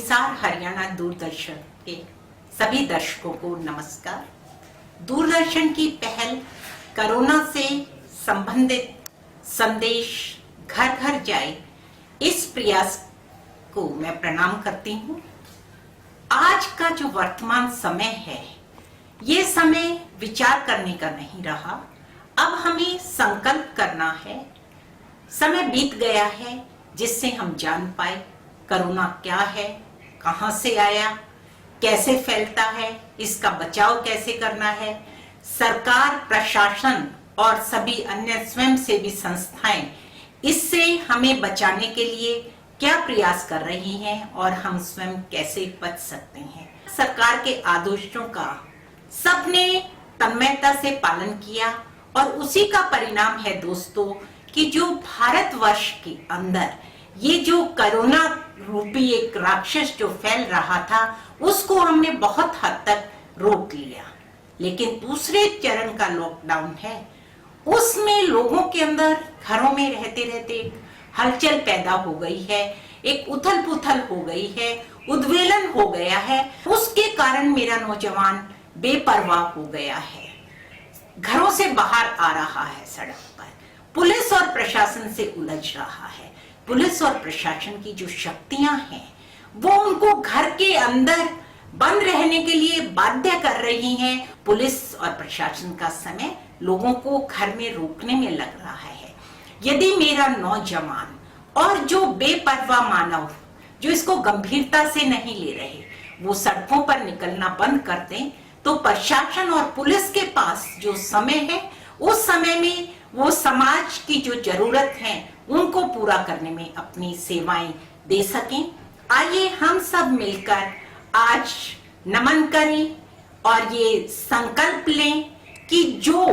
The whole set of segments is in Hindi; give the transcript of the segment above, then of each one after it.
हिसार हरियाणा दूरदर्शन के सभी दर्शकों को नमस्कार। दूरदर्शन की पहल कोरोना से संबंधित संदेश घर घर जाए, इस प्रयास को मैं प्रणाम करती हूँ। आज का जो वर्तमान समय है, ये समय विचार करने का नहीं रहा। अब हमें संकल्प करना है। समय बीत गया है जिससे हम जान पाए कोरोना क्या है, कहां से आया, कैसे फैलता है, इसका बचाव कैसे करना है। सरकार, प्रशासन और सभी अन्य स्वयंसेवी संस्थाएं इससे हमें बचाने के लिए क्या प्रयास कर रही हैं और हम स्वयं कैसे बच सकते हैं। सरकार के आदेशों का सबने तन्मयता से पालन किया और उसी का परिणाम है दोस्तों कि जो भारतवर्ष के अंदर ये जो कोरोना रूपी एक राक्षस जो फैल रहा था, उसको हमने बहुत हद तक रोक लिया। लेकिन दूसरे चरण का लॉकडाउन है, उसमें लोगों के अंदर घरों में रहते रहते हलचल पैदा हो गई है, एक उथल पुथल हो गई है, उद्वेलन हो गया है। उसके कारण मेरा नौजवान बेपरवाह हो गया है, घरों से बाहर आ रहा है, सड़क पर पुलिस और प्रशासन से उलझ रहा है। पुलिस और प्रशासन की जो शक्तियां हैं वो उनको घर के अंदर बंद रहने के लिए बाध्य कर रही हैं। पुलिस और प्रशासन का समय लोगों को घर में रोकने में लग रहा है। यदि मेरा नौजवान और जो बेपरवाह मानव जो इसको गंभीरता से नहीं ले रहे वो सड़कों पर निकलना बंद कर दें, तो प्रशासन और पुलिस के पास जो समय है, उस समय में वो समाज की जो जरूरत है उनको पूरा करने में अपनी सेवाएं दे सकें। आइए हम सब मिलकर आज नमन करें और ये संकल्प लें कि जो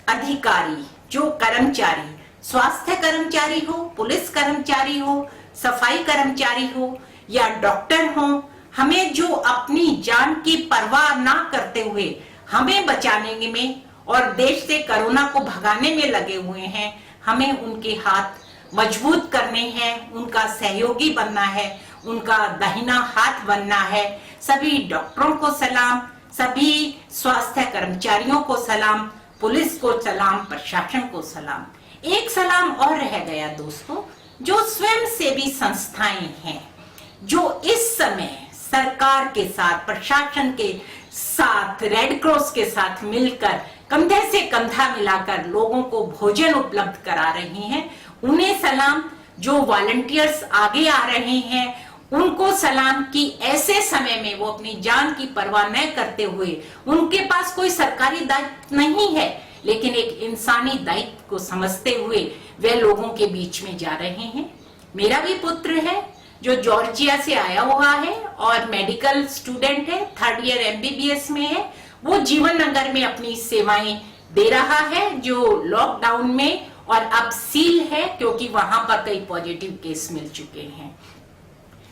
अधिकारी, जो कर्मचारी, स्वास्थ्य कर्मचारी हो, पुलिस कर्मचारी हो, सफाई कर्मचारी हो या डॉक्टर हो, हमें जो अपनी जान की परवाह ना करते हुए हमें बचाने में और देश से कोरोना को भगाने में लगे हुए हैं, हमें उनके हाथ मजबूत करने हैं, उनका सहयोगी बनना है, उनका दाहिना हाथ बनना है। सभी डॉक्टरों को सलाम, सभी स्वास्थ्य कर्मचारियों को सलाम, पुलिस को सलाम, प्रशासन को सलाम। एक सलाम और रह गया दोस्तों, जो स्वयंसेवी संस्थाएं हैं, जो इस समय सरकार के साथ, प्रशासन के साथ, रेड क्रॉस के साथ मिलकर कंधे से कंधा मिलाकर लोगों को भोजन उपलब्ध करा रही हैं, उन्हें सलाम। जो वॉलंटियर्स आगे आ रहे हैं उनको सलाम कि ऐसे समय में वो अपनी जान की परवाह न करते हुए, उनके पास कोई सरकारी दायित्व नहीं है लेकिन एक इंसानी दायित्व को समझते हुए वे लोगों के बीच में जा रहे हैं। मेरा भी पुत्र है जो जॉर्जिया से आया हुआ है और मेडिकल स्टूडेंट है, 3rd ईयर MBBS में है। वो जीवन नगर में अपनी सेवाएं दे रहा है, जो लॉकडाउन में और अब सील है क्योंकि वहां पर कई पॉजिटिव केस मिल चुके हैं।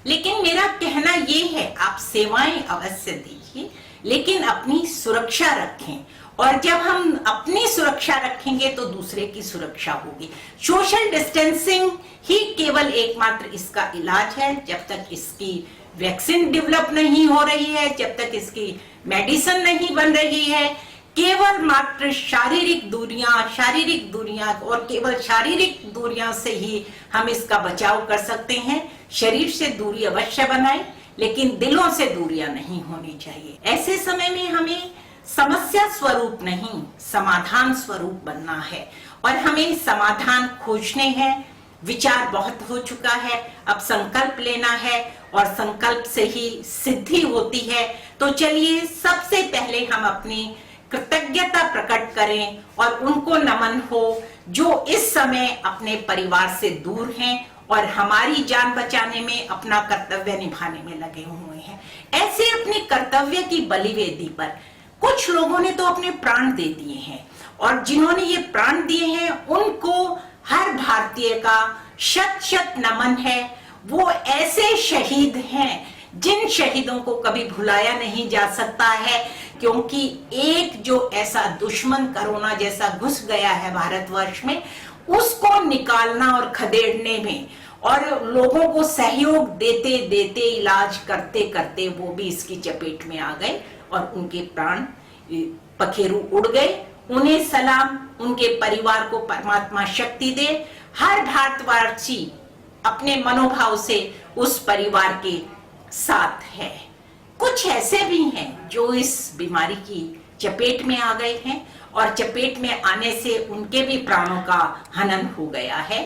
लेकिन मेरा कहना ये है, आप सेवाएं अवश्य दीजिए लेकिन अपनी सुरक्षा रखें, और जब हम अपनी सुरक्षा रखेंगे तो दूसरे की सुरक्षा होगी। सोशल डिस्टेंसिंग ही केवल एकमात्र इसका इलाज है। जब तक इसकी वैक्सीन डेवलप नहीं हो रही है, जब तक इसकी मेडिसिन नहीं बन रही है, केवल मात्र शारीरिक दूरियां और केवल शारीरिक दूरियां से ही हम इसका बचाव कर सकते हैं। शरीर से दूरी अवश्य बनाएं लेकिन दिलों से दूरियां नहीं होनी चाहिए। ऐसे समय में हमें समस्या स्वरूप नहीं, समाधान स्वरूप बनना है और हमें समाधान खोजने हैं। विचार बहुत हो चुका है, अब संकल्प लेना है और संकल्प से ही सिद्धि होती है। तो चलिए सबसे पहले हम अपनी कृतज्ञता प्रकट करें और उनको नमन हो जो इस समय अपने परिवार से दूर हैं और हमारी जान बचाने में, अपना कर्तव्य निभाने में लगे हुए हैं। ऐसे अपने कर्तव्य की बलिवेदी पर कुछ लोगों ने तो अपने प्राण दे दिए हैं और जिन्होंने ये प्राण दिए हैं उनको हर भारतीय का शत शत नमन है। वो ऐसे शहीद हैं जिन शहीदों को कभी भुलाया नहीं जा सकता है, क्योंकि एक जो ऐसा दुश्मन कोरोना जैसा घुस गया है भारतवर्ष में, उसको निकालना और खदेड़ने में और लोगों को सहयोग देते देते, इलाज करते करते वो भी इसकी चपेट में आ गए और उनके प्राण पखेरु उड़ गए। उन्हें सलाम, उनके परिवार को परमात्मा शक्ति दे। हर भारतवासी अपने मनोभाव से उस परिवार के साथ है। कुछ ऐसे भी हैं जो इस बीमारी की चपेट में आ गए हैं और चपेट में आने से उनके भी प्राणों का हनन हो गया है।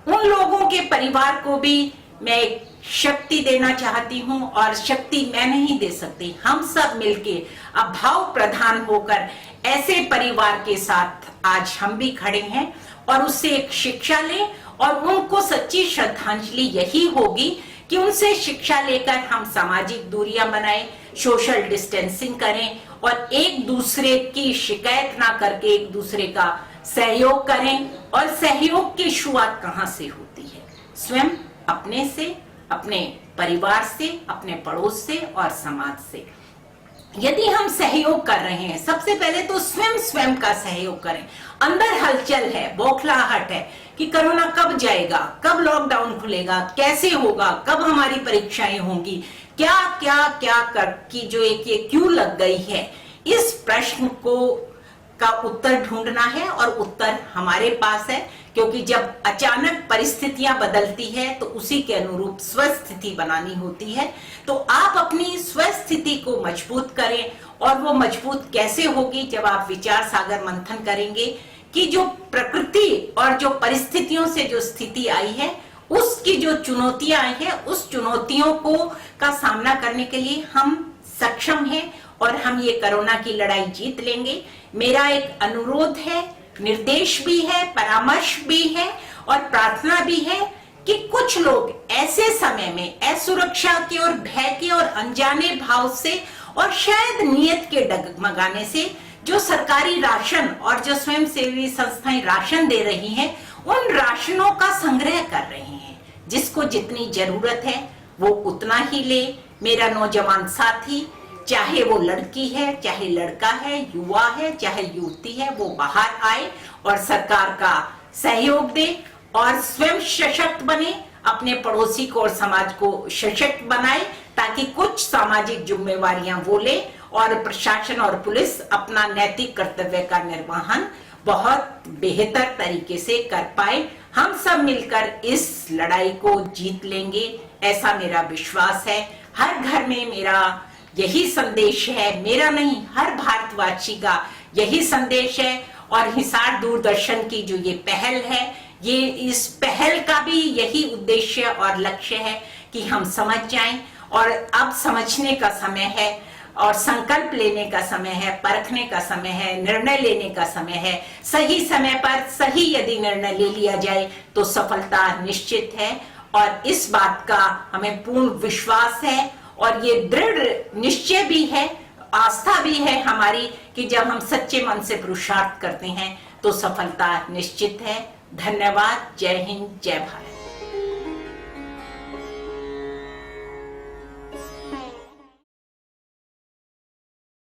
उन लोगों के परिवार को भी मैं शक्ति देना चाहती हूँ, और शक्ति मैं नहीं दे सकती, हम सब मिलके अब भाव प्रधान होकर ऐसे परिवार के साथ आज हम भी खड़े हैं और उससे एक शिक्षा लें। और उनको सच्ची श्रद्धांजलि यही होगी कि उनसे शिक्षा लेकर हम सामाजिक दूरियां बनाएं, सोशल डिस्टेंसिंग करें और एक दूसरे की शिकायत ना करके एक दूसरे का सहयोग करें। और सहयोग की शुरुआत कहाँ से होती है? स्वयं अपने से, अपने परिवार से, अपने पड़ोस से और समाज से। यदि हम सहयोग कर रहे हैं, सबसे पहले तो स्वयं का सहयोग करें। अंदर हलचल है, बौखलाहट है कि कोरोना कब जाएगा, कब लॉकडाउन खुलेगा, कैसे होगा, कब हमारी परीक्षाएं होंगी, क्या क्या क्या कर की जो एक ये क्यों लग गई है, इस प्रश्न का उत्तर ढूंढना है। और उत्तर हमारे पास है, क्योंकि जब अचानक परिस्थितियां बदलती है तो उसी के अनुरूप स्वस्थिति बनानी होती है। तो आप अपनी स्वस्थिति को मजबूत करें, और वो मजबूत कैसे होगी? जब आप विचार सागर मंथन करेंगे कि जो प्रकृति और जो परिस्थितियों से जो स्थिति आई है, उसकी जो चुनौतियां आई है, उस चुनौतियों का सामना करने के लिए हम सक्षम हैं और हम ये कोरोना की लड़ाई जीत लेंगे। मेरा एक अनुरोध है, निर्देश भी है, परामर्श भी है और प्रार्थना भी है कि कुछ लोग ऐसे समय में असुरक्षा के और भय के और अनजाने भाव से और शायद नियत के डगमगाने से जो सरकारी राशन और जो स्वयंसेवी संस्थाएं राशन दे रही हैं, उन राशनों का संग्रह कर रहे हैं। जिसको जितनी जरूरत है वो उतना ही ले। मेरा नौजवान साथी, चाहे वो लड़की है, चाहे लड़का है, युवा है, चाहे युवती है, वो बाहर आए और सरकार का सहयोग दे और स्वयं सशक्त बने, अपने पड़ोसी को और समाज को सशक्त बनाए, ताकि कुछ सामाजिक जिम्मेवारियां वो ले और प्रशासन और पुलिस अपना नैतिक कर्तव्य का निर्वहन बहुत बेहतर तरीके से कर पाए। हम सब मिलकर इस लड़ाई को जीत लेंगे, ऐसा मेरा विश्वास है। हर घर में मेरा यही संदेश है, मेरा नहीं, हर भारतवासी का यही संदेश है। और हिसार दूरदर्शन की जो ये पहल है, ये इस पहल का भी यही उद्देश्य और लक्ष्य है कि हम समझ जाएं। और अब समझने का समय है और संकल्प लेने का समय है, परखने का समय है, निर्णय लेने का समय है। सही समय पर सही यदि निर्णय ले लिया जाए तो सफलता निश्चित है। और इस बात का हमें पूर्ण विश्वास है और ये दृढ़ निश्चय भी है, आस्था भी है हमारी कि जब हम सच्चे मन से पुरुषार्थ करते हैं तो सफलता निश्चित है। धन्यवाद। जय हिंद, जय भारत।